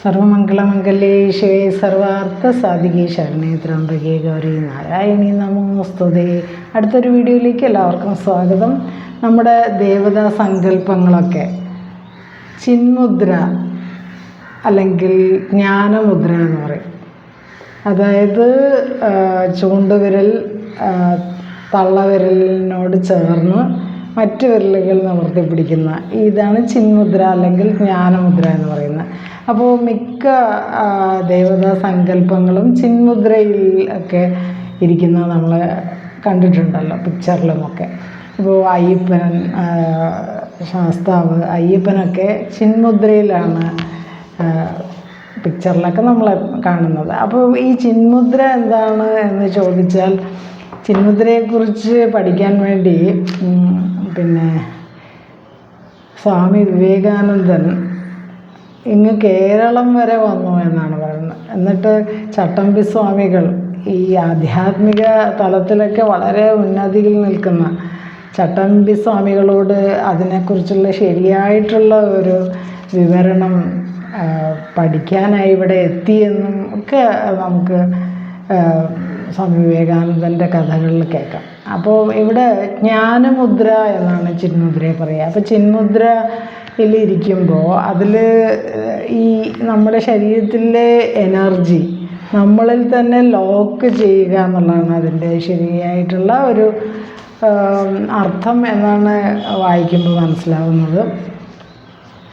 സർവമംഗളമംഗല്യേ ശിവേ സർവാർത്ഥസാധികേ ശരണേ ത്രയംബകേ ഗൗരി നാരായണി നമോസ്തുതേ. അടുത്തൊരു വീഡിയോയിലേക്ക് എല്ലാവർക്കും സ്വാഗതം. നമ്മുടെ ദേവതാ സങ്കല്പങ്ങളൊക്കെ ചിന്മുദ്ര അല്ലെങ്കിൽ ജ്ഞാനമുദ്ര എന്ന് പറയും. അതായത് ചൂണ്ടുവിരൽ തള്ളവിരലിനോട് ചേർന്ന് മറ്റ് വിരലുകൾ നിവർത്തി പിടിക്കുന്ന ഇതാണ് ചിന്മുദ്ര അല്ലെങ്കിൽ ജ്ഞാനമുദ്ര എന്ന് പറയുന്നത്. അപ്പോൾ മിക്ക ദേവതാ സങ്കല്പങ്ങളും ചിന്മുദ്രയിൽ ഒക്കെ ഇരിക്കുന്നത് നമ്മൾ കണ്ടിട്ടുണ്ടല്ലോ, പിക്ചറിലുമൊക്കെ. ഇപ്പോൾ അയ്യപ്പൻ, ശാസ്താവ്, അയ്യപ്പനൊക്കെ ചിന്മുദ്രയിലാണ് പിക്ചറിലൊക്കെ നമ്മൾ കാണുന്നത്. അപ്പോൾ ഈ ചിന്മുദ്ര എന്താണ് എന്ന് ചോദിച്ചാൽ, ചിന്മുദ്രയെക്കുറിച്ച് പഠിക്കാൻ വേണ്ടി സ്വാമി വിവേകാനന്ദൻ ഇങ്ങ് കേരളം വരെ വന്നു എന്നാണ് പറയുന്നത്. എന്നിട്ട് ചട്ടമ്പി സ്വാമികൾ, ഈ ആധ്യാത്മിക തലത്തിലൊക്കെ വളരെ ഉന്നതിയിൽ നിൽക്കുന്ന ചട്ടമ്പി സ്വാമികളോട് അതിനെക്കുറിച്ചുള്ള ശരിയായിട്ടുള്ള ഒരു വിവരണം പഠിക്കാനായി ഇവിടെ എത്തിയെന്നും ഒക്കെ നമുക്ക് സ്വാമി വിവേകാനന്ദൻ്റെ കഥകളിൽ കേൾക്കാം. അപ്പോൾ ഇവിടെ ജ്ഞാനമുദ്ര എന്നാണ് ചിന്മുദ്രയെ പറയുക. അപ്പോൾ ചിന്മുദ്രയിലിരിക്കുമ്പോൾ അതിൽ ഈ നമ്മുടെ ശരീരത്തിലെ എനർജി നമ്മളിൽ തന്നെ ലോക്ക് ചെയ്യുക എന്നുള്ളതാണ് അതിൻ്റെ ശരിയായിട്ടുള്ള ഒരു അർത്ഥം എന്നാണ് വായിക്കുമ്പോൾ മനസ്സിലാവുന്നത്.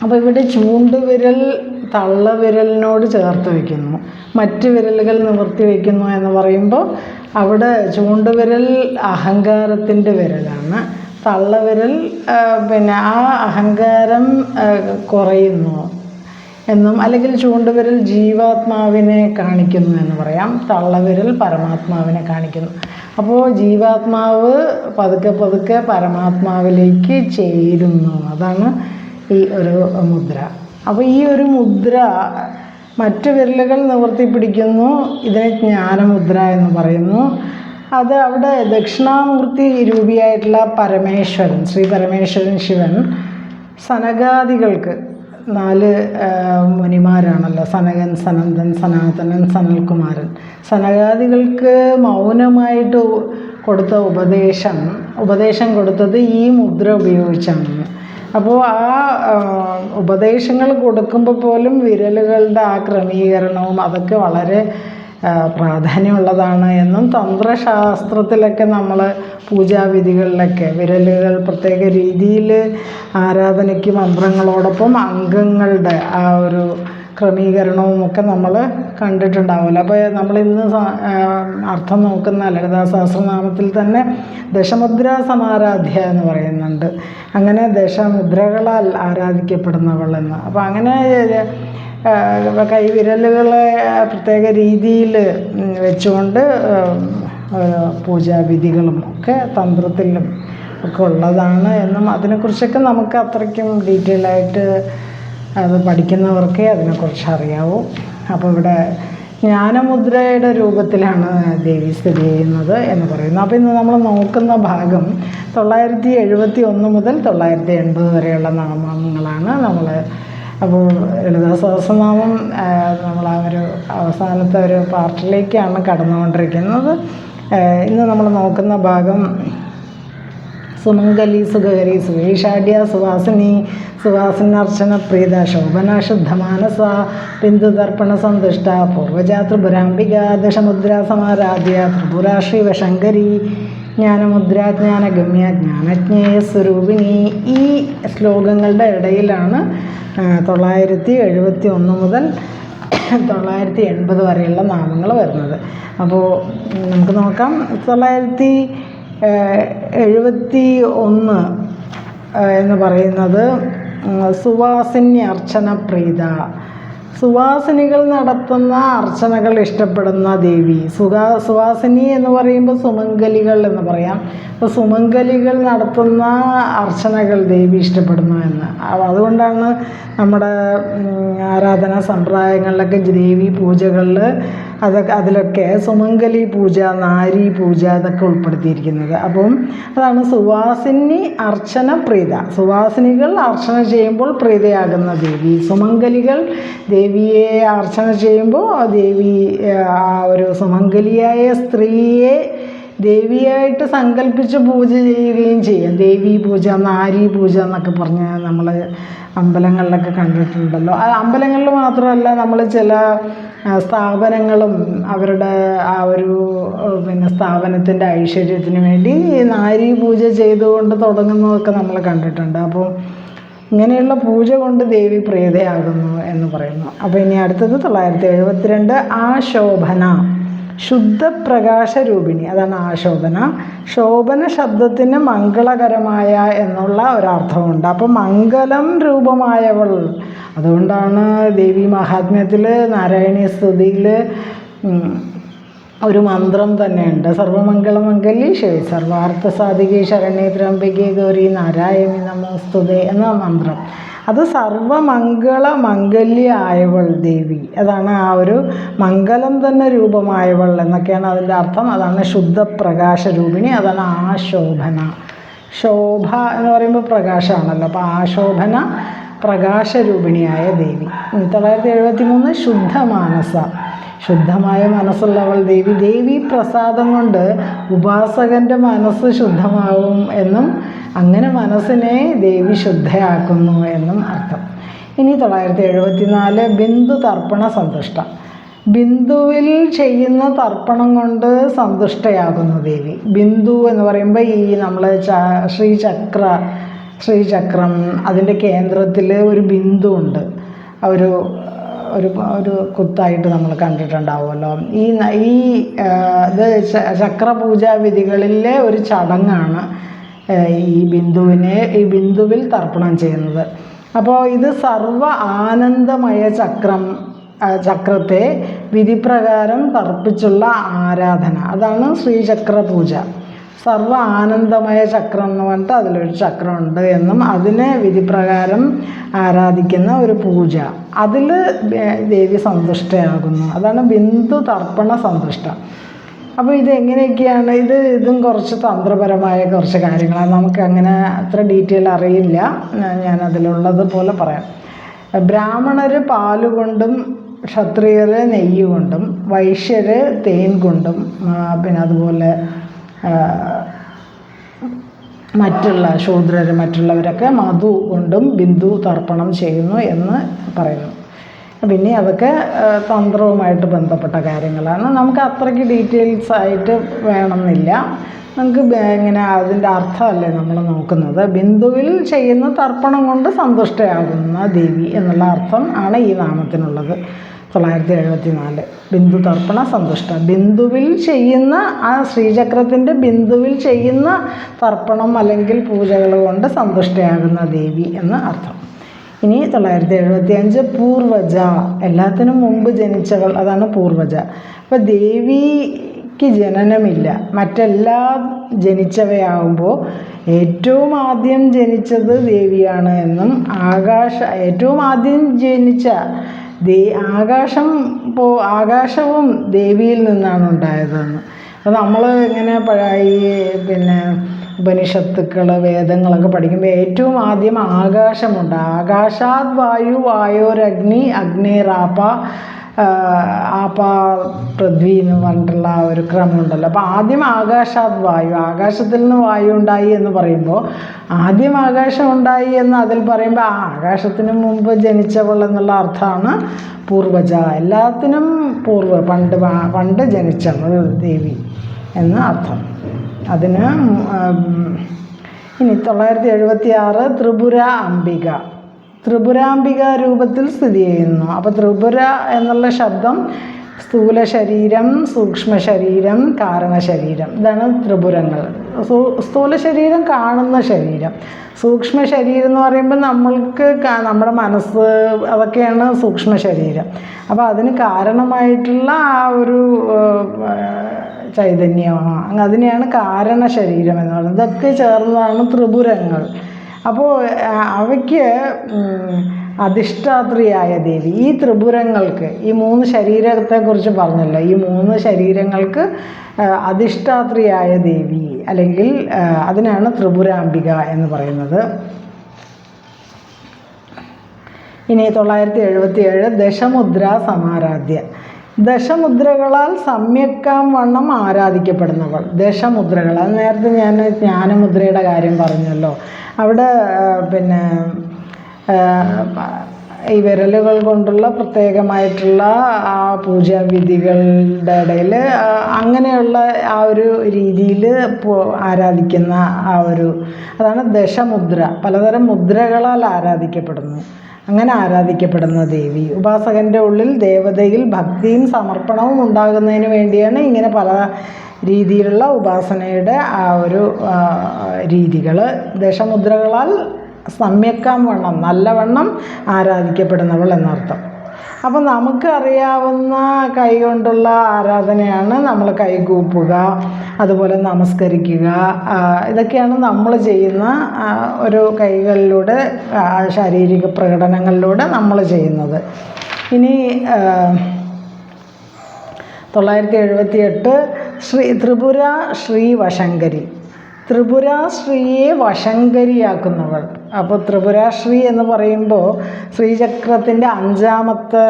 അപ്പോൾ ഇവിടെ ചൂണ്ടുവിരൽ തള്ളവിരലിനോട് ചേർത്ത് വയ്ക്കുന്നു, മറ്റ് വിരലുകൾ നിവർത്തി വയ്ക്കുന്നു എന്ന് പറയുമ്പോൾ അവിടെ ചൂണ്ടുവിരൽ അഹങ്കാരത്തിൻ്റെ വിരലാണ്, തള്ളവിരൽ ആ അഹങ്കാരം കുറയുന്നു എന്നും, അല്ലെങ്കിൽ ചൂണ്ടുവിരൽ ജീവാത്മാവിനെ കാണിക്കുന്നു എന്ന് പറയാം, തള്ളവിരൽ പരമാത്മാവിനെ കാണിക്കുന്നു. അപ്പോൾ ജീവാത്മാവ് പതുക്കെ പതുക്കെ പരമാത്മാവിലേക്ക് ചേരുന്നു, അതാണ് ഈ ഒരു മുദ്ര. അപ്പോൾ ഈ ഒരു മുദ്ര മറ്റു വിരലുകൾ നിവർത്തി പിടിക്കുന്നു, ഇതിനെ ജ്ഞാനമുദ്ര എന്ന് പറയുന്നു. അത് അവിടെ ദക്ഷിണാമൂർത്തി രൂപിയായിട്ടുള്ള പരമേശ്വരൻ, ശ്രീ പരമേശ്വരൻ ശിവൻ സനകാദികൾക്ക് 4 മുനിമാരാണല്ലോ, സനകൻ, സനന്ദൻ, സനാതനൻ, സനൽകുമാരൻ. സനകാദികൾക്ക് മൗനമായിട്ട് കൊടുത്ത ഉപദേശം കൊടുത്തത് ഈ മുദ്ര ഉപയോഗിച്ചാണ്. അപ്പോൾ ആ ഉപദേശങ്ങൾ കൊടുക്കുമ്പോൾ പോലും വിരലുകളുടെ ആ ക്രമീകരണവും അതൊക്കെ വളരെ പ്രാധാന്യമുള്ളതാണ് എന്നും, തന്ത്രശാസ്ത്രത്തിലൊക്കെ നമ്മൾ പൂജാവിധികളിലൊക്കെ വിരലുകൾ പ്രത്യേക രീതിയിൽ ആരാധനയ്ക്ക് മന്ത്രങ്ങളോടൊപ്പം അംഗങ്ങളുടെ ആ ഒരു ക്രമീകരണവും ഒക്കെ നമ്മൾ കണ്ടിട്ടുണ്ടാവില്ല. അപ്പോൾ നമ്മളിന്ന് അർത്ഥം നോക്കുന്ന ലളിതാ സഹസ്രനാമത്തിൽ തന്നെ ദശമുദ്ര സമാരാധ്യ എന്ന് പറയുന്നുണ്ട്. അങ്ങനെ ദശമുദ്രകളാൽ ആരാധിക്കപ്പെടുന്നവൾ എന്ന്. അപ്പോൾ അങ്ങനെ കൈവിരലുകളെ പ്രത്യേക രീതിയിൽ വെച്ചുകൊണ്ട് പൂജാവിധികളും ഒക്കെ തന്ത്രത്തിലും ഒക്കെ ഉള്ളതാണ് എന്നും, അതിനെക്കുറിച്ചൊക്കെ നമുക്ക് അത്രയ്ക്കും ഡീറ്റെയിൽ ആയിട്ട് അത് പഠിക്കുന്നവർക്കേ അതിനെക്കുറിച്ച് അറിയാവൂ. അപ്പോൾ ഇവിടെ ജ്ഞാനമുദ്രയുടെ രൂപത്തിലാണ് ദേവി സ്ഥിതി ചെയ്യുന്നത് എന്ന് പറയുന്നു. അപ്പോൾ ഇന്ന് നമ്മൾ നോക്കുന്ന ഭാഗം 971 മുതൽ 980 വരെയുള്ള നാമങ്ങളാണ് നമ്മൾ. അപ്പോൾ ലളിതാ സഹസ്രനാമം നമ്മൾ ആ ഒരു അവസാനത്തെ ഒരു പാർട്ടിലേക്കാണ് കടന്നുകൊണ്ടിരിക്കുന്നത്. ഇന്ന് നമ്മൾ നോക്കുന്ന ഭാഗം സുമംഗലി, സുഖകരി, സുവേഷാഢ്യ, സുവാസിനി, സുവാസനാർച്ചന പ്രീത, ശോഭന, ശുദ്ധമാനസ, ബിന്ദുതർപ്പണ സന്തുഷ്ട, പൂർവജാ ത്രിപുരാംബിക, ദശമുദ്ര സമാരാധ്യ, ത്രിപുര ശിവശങ്കരി, ജ്ഞാനമുദ്ര, ജ്ഞാനഗമ്യ, ജ്ഞാനജ്ഞേയ സ്വരൂപിണി. ഈ ശ്ലോകങ്ങളുടെ ഇടയിലാണ് 971 മുതൽ 980 വരെയുള്ള നാമങ്ങൾ വരുന്നത്. അപ്പോൾ നമുക്ക് നോക്കാം. 971 എന്ന് പറയുന്നത് സുവാസിനി അർച്ചന പ്രീത, സുവാസിനികൾ നടത്തുന്ന അർച്ചനകൾ ഇഷ്ടപ്പെടുന്ന ദേവി. സുവാസിനി എന്ന് പറയുമ്പോൾ സുമംഗലികൾ എന്ന് പറയാം. അപ്പോൾ സുമംഗലികൾ നടത്തുന്ന അർച്ചനകൾ ദേവി ഇഷ്ടപ്പെടുന്നു എന്ന്. അതുകൊണ്ടാണ് നമ്മുടെ ആരാധനാ സമ്പ്രദായങ്ങളിലൊക്കെ ദേവി പൂജകളിൽ അതിലൊക്കെ സുമംഗലി പൂജ, നാരി പൂജ ഇതൊക്കെ ഉൾപ്പെടുത്തിയിരിക്കുന്നത്. അപ്പം അതാണ് സുവാസിനി അർച്ചന പ്രീത. സുവാസിനികൾ അർച്ചന ചെയ്യുമ്പോൾ പ്രീതയാകുന്ന ദേവി. സുമംഗലികൾ ദേവിയെ അർച്ചന ചെയ്യുമ്പോൾ ദേവി ആ ഒരു സുമംഗലിയായ സ്ത്രീയെ ദേവിയായിട്ട് സങ്കല്പിച്ച് പൂജ ചെയ്യുകയും ചെയ്യും. ദേവീ പൂജ, നാരി പൂജ എന്നൊക്കെ പറഞ്ഞ് നമ്മൾ അമ്പലങ്ങളിലൊക്കെ കണ്ടിട്ടുണ്ടല്ലോ. അമ്പലങ്ങളിൽ മാത്രമല്ല, നമ്മൾ ചില സ്ഥാപനങ്ങളും അവരുടെ ആ ഒരു സ്ഥാപനത്തിൻ്റെ ഐശ്വര്യത്തിന് വേണ്ടി നാരി പൂജ ചെയ്തുകൊണ്ട് തുടങ്ങുന്നതൊക്കെ നമ്മൾ കണ്ടിട്ടുണ്ട്. അപ്പോൾ ഇങ്ങനെയുള്ള പൂജ കൊണ്ട് ദേവി പ്രീതയാകുന്നു എന്ന് പറയുന്നു. അപ്പോൾ ഇനി അടുത്തത് 972 ആശോഭന, ശുദ്ധപ്രകാശരൂപിണി. അതാണ് ആശോഭന. ശോഭന ശബ്ദത്തിന് മംഗളകരമായ എന്നുള്ള ഒരർത്ഥമുണ്ട്. അപ്പോൾ മംഗളം രൂപമായവൾ. അതുകൊണ്ടാണ് ദേവി മഹാത്മ്യത്തിൽ നാരായണീയ സ്തുതിയിൽ ഒരു മന്ത്രം തന്നെയുണ്ട്. സർവമംഗളമംഗല്യേ ശിവേ സർവാർത്ഥ സാധികേ ശരണ്യേ ത്രയംബകേ ഗൗരി നാരായണി നമോസ്തുതേ എന്ന മന്ത്രം. അത് സർവമംഗളമംഗല്യ ആയവൾ ദേവി. അതാണ് ആ ഒരു മംഗളം തന്നെ രൂപമായവൾ എന്നൊക്കെയാണ് അതിൻ്റെ അർത്ഥം. അതാണ് ശുദ്ധപ്രകാശരൂപിണി. അതാണ് ആശോഭന. ശോഭ എന്ന് പറയുമ്പോൾ പ്രകാശമാണല്ലോ. അപ്പോൾ ആശോഭന പ്രകാശരൂപിണിയായ ദേവി. 973 ശുദ്ധമാനസ, ശുദ്ധമായ മനസ്സുള്ളവൾ ദേവി. ദേവി പ്രസാദം കൊണ്ട് ഉപാസകൻ്റെ മനസ്സ് ശുദ്ധമാവും എന്നും അങ്ങനെ മനസ്സിനെ ദേവി ശുദ്ധയാക്കുന്നു എന്നും അർത്ഥം. ഇനി 974 ബിന്ദു തർപ്പണ സന്തുഷ്ട. ബിന്ദുവിൽ ചെയ്യുന്ന തർപ്പണം കൊണ്ട് സന്തുഷ്ടയാകുന്നു ദേവി. ബിന്ദു എന്ന് പറയുമ്പോൾ ഈ നമ്മൾ ശ്രീചക്രം അതിൻ്റെ കേന്ദ്രത്തിൽ ഒരു ബിന്ദു ഉണ്ട്. ഒരു ഒരു കുത്തായിട്ട് നമ്മൾ കണ്ടിട്ടുണ്ടാവുമല്ലോ. ഈ ഇത് ചക്രപൂജാ വിധികളിലെ ഒരു ചടങ്ങാണ് ഈ ബിന്ദുവിൽ തർപ്പണം ചെയ്യുന്നത്. അപ്പോൾ ഇത് സർവ ആനന്ദമയ ചക്രത്തെ വിധിപ്രകാരം തർപ്പിച്ചുള്ള ആരാധന. അതാണ് ശ്രീചക്ര പൂജ. സർവ ആനന്ദമയ ചക്രം എന്ന് പറഞ്ഞിട്ട് അതിലൊരു ചക്രമുണ്ട് എന്നും അതിനെ വിധിപ്രകാരം ആരാധിക്കുന്ന ഒരു പൂജ. അതിൽ ദേവി സന്തുഷ്ടയാകുന്നു. അതാണ് ബിന്ദു തർപ്പണ സന്തുഷ്ട. അപ്പോൾ ഇതെങ്ങനെയൊക്കെയാണ്? ഇതും കുറച്ച് തന്ത്രപരമായ കുറച്ച് കാര്യങ്ങളാണ്. നമുക്കങ്ങനെ അത്ര ഡീറ്റെയിൽ അറിയില്ല. ഞാനതിലുള്ളത് പോലെ പറയാം. ബ്രാഹ്മണർ പാലുകൊണ്ടും ക്ഷത്രിയർ നെയ്യ് കൊണ്ടും വൈശ്യർ തേൻ കൊണ്ടും പിന്നെ അതുപോലെ മറ്റുള്ളവരൊക്കെ മധു കൊണ്ടും ബിന്ദു തർപ്പണം ചെയ്യുന്നു എന്ന് പറയുന്നു. പിന്നെ അതൊക്കെ തന്ത്രവുമായിട്ട് ബന്ധപ്പെട്ട കാര്യങ്ങളാണ്. നമുക്ക് അത്രയ്ക്ക് ഡീറ്റെയിൽസ് ആയിട്ട് വേണമെന്നില്ല. നമുക്ക് ഇങ്ങനെ അതിൻ്റെ അർത്ഥമല്ലേ നമ്മൾ നോക്കുന്നത്. ബിന്ദുവിൽ ചെയ്യുന്ന തർപ്പണം കൊണ്ട് സന്തുഷ്ടയാകുന്ന ദേവി എന്നുള്ള അർത്ഥം ആണ് ഈ നാമത്തിനുള്ളത്. 974 ബിന്ദു തർപ്പണ സന്തുഷ്ട. ബിന്ദുവിൽ ചെയ്യുന്ന ആ ശ്രീചക്രത്തിൻ്റെ ബിന്ദുവിൽ ചെയ്യുന്ന തർപ്പണം അല്ലെങ്കിൽ പൂജകൾ കൊണ്ട് സന്തുഷ്ടയാകുന്ന ദേവി എന്ന് അർത്ഥം. ഇനി 975 പൂർവജ, എല്ലാത്തിനും മുമ്പ് ജനിച്ചവൾ. അതാണ് പൂർവജ. അപ്പോൾ ദേവിക്ക് ജനനമില്ല. മറ്റെല്ലാം ജനിച്ചവയാകുമ്പോൾ ഏറ്റവും ആദ്യം ജനിച്ചത് ദേവിയാണ് എന്നും ഏറ്റവും ആദ്യം ജനിച്ച ആകാശവും ദേവിയിൽ നിന്നാണ് ഉണ്ടായതെന്ന്. അപ്പോൾ നമ്മൾ ഇങ്ങനെ പിന്നെ ഉപനിഷത്തുക്കൾ വേദങ്ങളൊക്കെ പഠിക്കുമ്പോൾ ഏറ്റവും ആദ്യം ആകാശമുണ്ട്. ആകാശാത് വായു, വായോരഗ്നി, അഗ്നേരാപ, ആപ പൃഥ്വി എന്ന് പറഞ്ഞിട്ടുള്ള ഒരു ക്രമമുണ്ടല്ലോ. അപ്പോൾ ആദ്യം ആകാശാത് വായു, ആകാശത്തിൽ നിന്ന് വായു ഉണ്ടായി എന്ന് പറയുമ്പോൾ ആദ്യം ആകാശം ഉണ്ടായി എന്ന് അതിൽ പറയുമ്പോൾ ആ ആകാശത്തിന് മുമ്പ് ജനിച്ചവൾ എന്നുള്ള അർത്ഥമാണ് പൂർവജ. എല്ലാത്തിനും പണ്ട് ജനിച്ചവൾ ദേവി എന്ന് അർത്ഥം. അതിന് ഇനി 976 ത്രിപുര അംബിക. ത്രിപുരാംബിക രൂപത്തിൽ സ്ഥിതി ചെയ്യുന്നു. അപ്പോൾ ത്രിപുര എന്നുള്ള ശബ്ദം സ്ഥൂല ശരീരം, സൂക്ഷ്മ ശരീരം, കാരണശരീരം, ഇതാണ് ത്രിപുരങ്ങൾ. സ്ഥൂല ശരീരം കാണുന്ന ശരീരം. സൂക്ഷ്മ ശരീരം എന്ന് പറയുമ്പോൾ നമ്മൾക്ക് നമ്മുടെ മനസ്സ് അതൊക്കെയാണ് സൂക്ഷ്മ ശരീരം. അപ്പോൾ അതിന് കാരണമായിട്ടുള്ള ആ ഒരു ചൈതന്യമാണ്, അതിനെയാണ് കാരണശരീരം എന്ന് പറയുന്നത്. ഇതൊക്കെ ചേർന്നതാണ് ത്രിപുരങ്ങൾ. അപ്പോൾ അവയ്ക്ക് അധിഷ്ഠാത്രിയായ ദേവി. ഈ ത്രിപുരങ്ങൾക്ക്, ഈ 3 ശരീരത്തെക്കുറിച്ച് പറഞ്ഞല്ലോ, ഈ 3 ശരീരങ്ങൾക്ക് അധിഷ്ഠാത്രിയായ ദേവി, അല്ലെങ്കിൽ അതിനാണ് ത്രിപുരാംബിക എന്ന് പറയുന്നത്. ഇനി 977 ദശമുദ്ര സമാരാധ്യ. ദശമുദ്രകളാൽ സമ്യക്കാം വണ്ണം ആരാധിക്കപ്പെടുന്നവൾ. ദശമുദ്രകൾ, അത് നേരത്തെ ഞാൻ ജ്ഞാനമുദ്രയുടെ കാര്യം പറഞ്ഞല്ലോ. അവിടെ പിന്നെ ഈ വിരലുകൾ കൊണ്ടുള്ള പ്രത്യേകമായിട്ടുള്ള ആ പൂജാവിധികളുടെ ഇടയിൽ അങ്ങനെയുള്ള ആ ഒരു രീതിയിൽ ആരാധിക്കുന്ന അതാണ് ദശമുദ്ര. പലതരം മുദ്രകളാൽ ആരാധിക്കപ്പെടുന്നു. അങ്ങനെ ആരാധിക്കപ്പെടുന്ന ദേവി. ഉപാസകൻ്റെ ഉള്ളിൽ ദേവതയിൽ ഭക്തിയും സമർപ്പണവും ഉണ്ടാകുന്നതിന് വേണ്ടിയാണ് ഇങ്ങനെ പല രീതിയിലുള്ള ഉപാസനയുടെ ആ ഒരു രീതികൾ. ദശമുദ്രകളാൽ സമ്യക്കാം വണ്ണം, നല്ലവണ്ണം ആരാധിക്കപ്പെടുന്നവൾ എന്നർത്ഥം. അപ്പം നമുക്കറിയാവുന്ന കൈ കൊണ്ടുള്ള ആരാധനയാണ് നമ്മൾ കൈകൂപ്പുക, അതുപോലെ നമസ്കരിക്കുക. ഇതൊക്കെയാണ് നമ്മൾ ചെയ്യുന്ന ഒരു കൈകളിലൂടെ, ശാരീരിക പ്രകടനങ്ങളിലൂടെ നമ്മൾ ചെയ്യുന്നത്. ഇനി 978 ത്രിപുര ശ്രീ വശങ്കരി. ത്രിപുരാശ്രീയെ വശങ്കരിയാക്കുന്നവൾ. അപ്പോൾ ത്രിപുരാശ്രീ എന്ന് പറയുമ്പോൾ ശ്രീചക്രത്തിൻ്റെ 5ാമത്തെ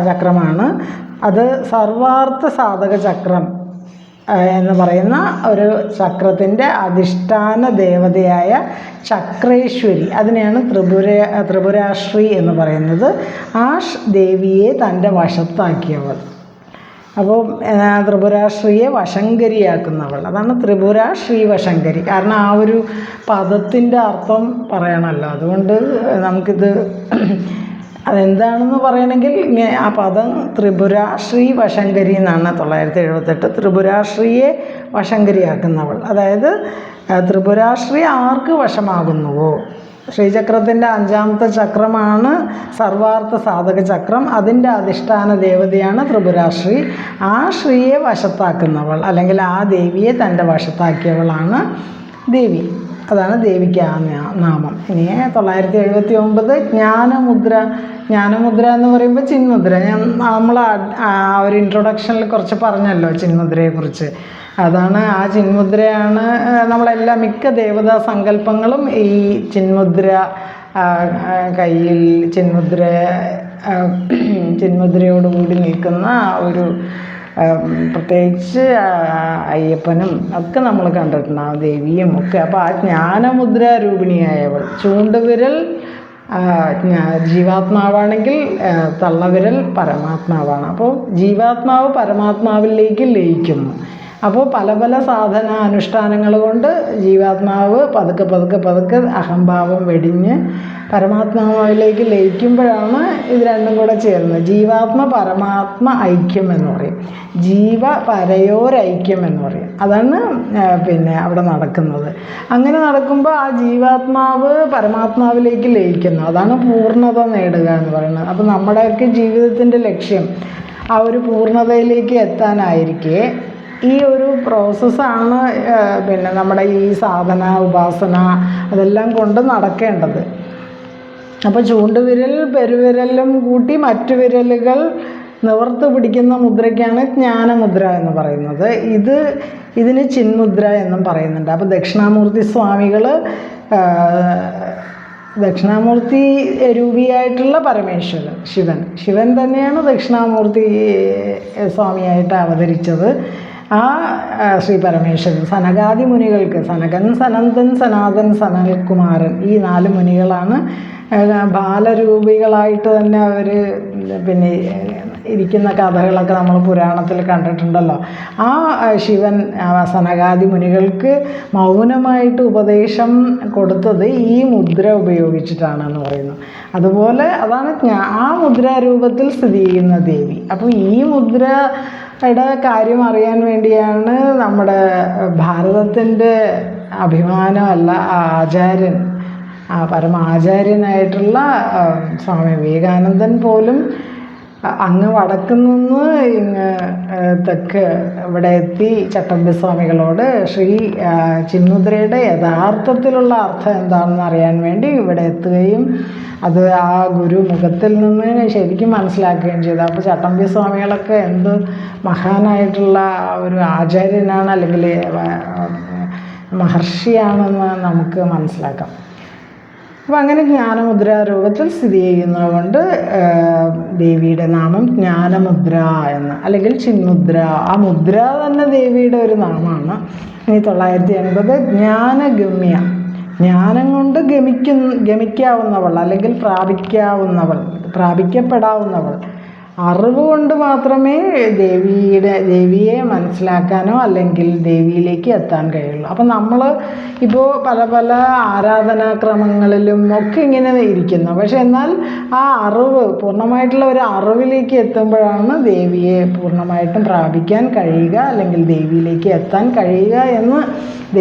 ചക്രമാണ്. അത് സർവാർത്ഥ സാധക ചക്രം എന്ന് പറയുന്ന ഒരു ചക്രത്തിൻ്റെ അധിഷ്ഠാന ദേവതയായ ചക്രേശ്വരി, അതിനെയാണ് ത്രിപുരാശ്രീ എന്ന് പറയുന്നത്. ആ ദേവിയെ തൻ്റെ വശത്താക്കിയവൾ. അപ്പോൾ ത്രിപുരാശ്രീയെ വശങ്കരിയാക്കുന്നവൾ, അതാണ് ത്രിപുര ശ്രീ വശങ്കരി. കാരണം ആ ഒരു പദത്തിൻ്റെ അർത്ഥം പറയണമല്ലോ, അതുകൊണ്ട് നമുക്കിത് അതെന്താണെന്ന് പറയണമെങ്കിൽ ആ പദം ത്രിപുര ശ്രീ വശങ്കരി എന്നാണ്. 978 ത്രിപുരാശ്രീയെ വശങ്കരിയാക്കുന്നവൾ. അതായത് ത്രിപുരാശ്രീ ആർക്ക് വശമാകുന്നുവോ, ശ്രീചക്രത്തിൻ്റെ 5ാമത്തെ ചക്രമാണ് സർവാർത്ഥ സാധക ചക്രം, അതിൻ്റെ അധിഷ്ഠാന ദേവതയാണ് ത്രിപുരാശ്രീ. ആ ശ്രീയെ വശത്താക്കുന്നവൾ, അല്ലെങ്കിൽ ആ ദേവിയെ തൻ്റെ വശത്താക്കിയവളാണ് ദേവി. അതാണ് ദേവിക്ക് ആ നാമം. ഇനി 979 ജ്ഞാനമുദ്ര. ജ്ഞാനമുദ്ര എന്ന് പറയുമ്പോൾ ചിന്മുദ്ര. നമ്മൾ ആ ഒരു ഇൻട്രൊഡക്ഷനിൽ കുറച്ച് പറഞ്ഞല്ലോ ചിന്മുദ്രയെക്കുറിച്ച്. അതാണ് ആ ചിന്മുദ്രയാണ് നമ്മളെല്ലാ മിക്ക ദേവതാ സങ്കല്പങ്ങളും ഈ ചിന്മുദ്ര കയ്യിൽ ചിന്മുദ്രയോടുകൂടി നിൽക്കുന്ന ഒരു പ്രത്യേകിച്ച് അയ്യപ്പനും ഒക്കെ നമ്മൾ കണ്ടിട്ടുണ്ട്, ആ ദേവിയും ഒക്കെ. അപ്പോൾ ആ ജ്ഞാനമുദ്ര രൂപിണിയായവൾ. ചൂണ്ടുവിരൽ ജീവാത്മാവാണെങ്കിൽ തള്ളവിരൽ പരമാത്മാവാണ്. അപ്പോൾ ജീവാത്മാവ് പരമാത്മാവിലേക്ക് ലയിക്കുന്നു. അപ്പോൾ പല പല സാധന അനുഷ്ഠാനങ്ങൾ കൊണ്ട് ജീവാത്മാവ് പതുക്കെ അഹംഭാവം വെടിഞ്ഞ് പരമാത്മാവിലേക്ക് ലയിക്കുമ്പോഴാണ് ഇത് രണ്ടും കൂടെ ചേരുന്നത്. ജീവാത്മ പരമാത്മ ഐക്യം എന്ന് പറയും, ജീവ പരയോരൈക്യം എന്ന് പറയും. അതാണ് പിന്നെ അവിടെ നടക്കുന്നത്. അങ്ങനെ നടക്കുമ്പോൾ ആ ജീവാത്മാവ് പരമാത്മാവിലേക്ക് ലയിക്കുന്നു. അതാണ് പൂർണ്ണത നേടുക എന്ന് പറയുന്നത്. അപ്പോൾ നമ്മുടെയൊക്കെ ജീവിതത്തിൻ്റെ ലക്ഷ്യം ആ ഒരു പൂർണ്ണതയിലേക്ക് എത്താനായിരിക്കെ ഈ ഒരു പ്രോസസ്സാണ് പിന്നെ നമ്മുടെ ഈ സാധന ഉപാസന അതെല്ലാം കൊണ്ട് നടക്കേണ്ടത്. അപ്പോൾ ചൂണ്ടുവിരൽ പെരുവിരലും കൂട്ടി മറ്റു വിരലുകൾ നിവർത്ത് പിടിക്കുന്ന മുദ്രയ്ക്കാണ് ജ്ഞാനമുദ്ര എന്ന് പറയുന്നത്. ഇതിന് ചിന്മുദ്ര എന്നും പറയുന്നുണ്ട്. അപ്പോൾ ദക്ഷിണാമൂർത്തി സ്വാമികൾ ദക്ഷിണാമൂർത്തി രൂപിയായിട്ടുള്ള പരമേശ്വരൻ ശിവൻ തന്നെയാണ് ദക്ഷിണാമൂർത്തി സ്വാമിയായിട്ട് അവതരിച്ചത്. ആ ശ്രീ പരമേശ്വരൻ സനകാദി മുനികൾക്ക്, സനകൻ, സനന്ദൻ, സനാതൻ, സനൽകുമാരൻ, ഈ 4 മുനികളാണ് ബാലരൂപികളായിട്ട് തന്നെ അവർ പിന്നെ ഇരിക്കുന്ന കഥകളൊക്കെ നമ്മൾ പുരാണത്തിൽ കണ്ടിട്ടുണ്ടല്ലോ. ആ ശിവൻ സനകാദി മുനികൾക്ക് മൗനമായിട്ട് ഉപദേശം കൊടുത്തത് ഈ മുദ്ര ഉപയോഗിച്ചിട്ടാണെന്ന് പറയുന്നു. അതുപോലെ അതാണ് ആ മുദ്രാരൂപത്തിൽ സ്ഥിതി ചെയ്യുന്ന ദേവി. അപ്പോൾ ഈ മുദ്രയുടെ കാര്യം അറിയാൻ വേണ്ടിയാണ് നമ്മുടെ ഭാരതത്തിൻ്റെ അഭിമാനമല്ല ആചാര്യൻ, പരമാചാര്യനായിട്ടുള്ള സ്വാമി വിവേകാനന്ദൻ പോലും അങ്ങ് വടക്ക് നിന്ന് ഇങ്ങ് തെക്ക് ഇവിടെ എത്തി ചട്ടമ്പി സ്വാമികളോട് ശ്രീ ചിന്മുദ്രയുടെ യഥാർത്ഥത്തിലുള്ള അർത്ഥം എന്താണെന്ന് അറിയാൻ വേണ്ടി ഇവിടെ എത്തുകയും അത് ആ ഗുരുമുഖത്തിൽ നിന്ന് ശരിക്കും മനസ്സിലാക്കുകയും ചെയ്തു. അപ്പോൾ ചട്ടമ്പി സ്വാമികളൊക്കെ എന്ത് മഹാനായിട്ടുള്ള ഒരു ആചാര്യനാണ്, അല്ലെങ്കിൽ മഹർഷിയാണെന്ന് നമുക്ക് മനസ്സിലാക്കാം. അപ്പോൾ അങ്ങനെ ജ്ഞാനമുദ്ര രൂപത്തിൽ സ്ഥിതി ചെയ്യുന്നതുകൊണ്ട് ദേവിയുടെ നാമം ജ്ഞാനമുദ്ര എന്ന്, അല്ലെങ്കിൽ ചിന്മുദ്ര. ആ മുദ്ര തന്നെ ദേവിയുടെ ഒരു നാമമാണ്. ഇനി 980 ജ്ഞാനഗമ്യ, ജ്ഞാനം കൊണ്ട് ഗമിക്കാവുന്നവൾ, അല്ലെങ്കിൽ പ്രാപിക്കപ്പെടാവുന്നവൾ. അറിവ് കൊണ്ട് മാത്രമേ ദേവിയെ മനസ്സിലാക്കാനോ അല്ലെങ്കിൽ ദേവിയിലേക്ക് എത്താൻ കഴിയുള്ളൂ. അപ്പം നമ്മൾ ഇപ്പോൾ പല പല ആരാധനാക്രമങ്ങളിലും ഒക്കെ ഇങ്ങനെ ഇരിക്കുന്നു. പക്ഷെ എന്നാൽ ആ അറിവ് പൂർണ്ണമായിട്ടുള്ള ഒരു അറിവിലേക്ക് എത്തുമ്പോഴാണ് ദേവിയെ പൂർണ്ണമായിട്ടും പ്രാപിക്കാൻ കഴിയുക, അല്ലെങ്കിൽ ദേവിയിലേക്ക് എത്താൻ കഴിയുക എന്ന്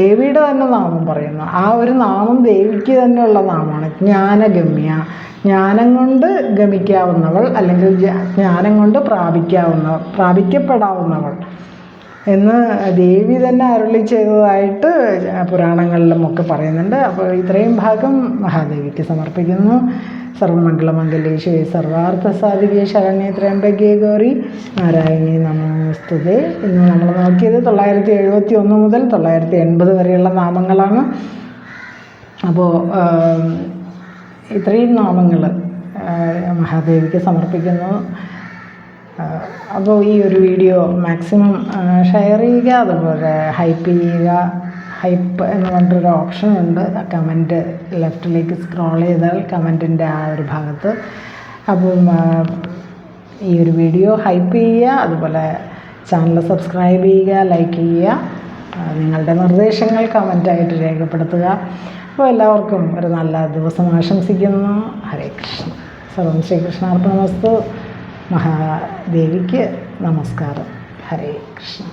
ദേവിയുടെ തന്നെ നാമം പറയുന്നു. ആ ഒരു നാമം ദേവിക്ക് തന്നെയുള്ള നാമമാണ് ജ്ഞാനഗമ്യ. ജ്ഞാനം കൊണ്ട് ഗമിക്കാവുന്നവൾ, അല്ലെങ്കിൽ ജ്ഞാനം കൊണ്ട് പ്രാപിക്കപ്പെടാവുന്നവൾ എന്ന് ദേവി തന്നെ അരുളി ചെയ്തതായിട്ട് പുരാണങ്ങളിലും ഒക്കെ പറയുന്നുണ്ട്. അപ്പോൾ ഇത്രയും ഭാഗം മഹാദേവിക്ക് സമർപ്പിക്കുന്നു. സർവമംഗളമംഗല്യേ ശിവേ സർവാർത്ഥസാധികേ ശരണ്യേ ത്രയംബകേ ഗൗരി നാരായണീ നമോസ്തുതേ. ഇന്ന് നമ്മൾ നോക്കിയത് 971 മുതൽ 980 വരെയുള്ള നാമങ്ങളാണ്. അപ്പോൾ ഇത്രയും നാമങ്ങൾ മഹാദേവിക്ക് സമർപ്പിക്കുന്നു. അപ്പോൾ ഈ ഒരു വീഡിയോ മാക്സിമം ഷെയർ ചെയ്യുക, അതുപോലെ ഹൈപ്പ് ചെയ്യുക. ഹൈപ്പ് എന്ന് പറഞ്ഞൊരു ഓപ്ഷൻ ഉണ്ട്. കമൻറ്റ് ലെഫ്റ്റിലേക്ക് സ്ക്രോൾ ചെയ്താൽ കമൻറ്റിൻ്റെ ആ ഒരു ഭാഗത്ത്. അപ്പം ഈ ഒരു വീഡിയോ ഹൈപ്പ് ചെയ്യുക, അതുപോലെ ചാനൽ സബ്സ്ക്രൈബ് ചെയ്യുക, ലൈക്ക് ചെയ്യുക, നിങ്ങളുടെ നിർദ്ദേശങ്ങൾ കമൻറ്റായിട്ട് രേഖപ്പെടുത്തുക. അപ്പോൾ എല്ലാവർക്കും ഒരു നല്ല ദിവസം ആശംസിക്കുന്നു. ഹരേ കൃഷ്ണ. സർവം ശ്രീകൃഷ്ണാർപ്പണമസ്തു. മഹാദേവിക്ക് നമസ്കാരം. ഹരേ കൃഷ്ണ.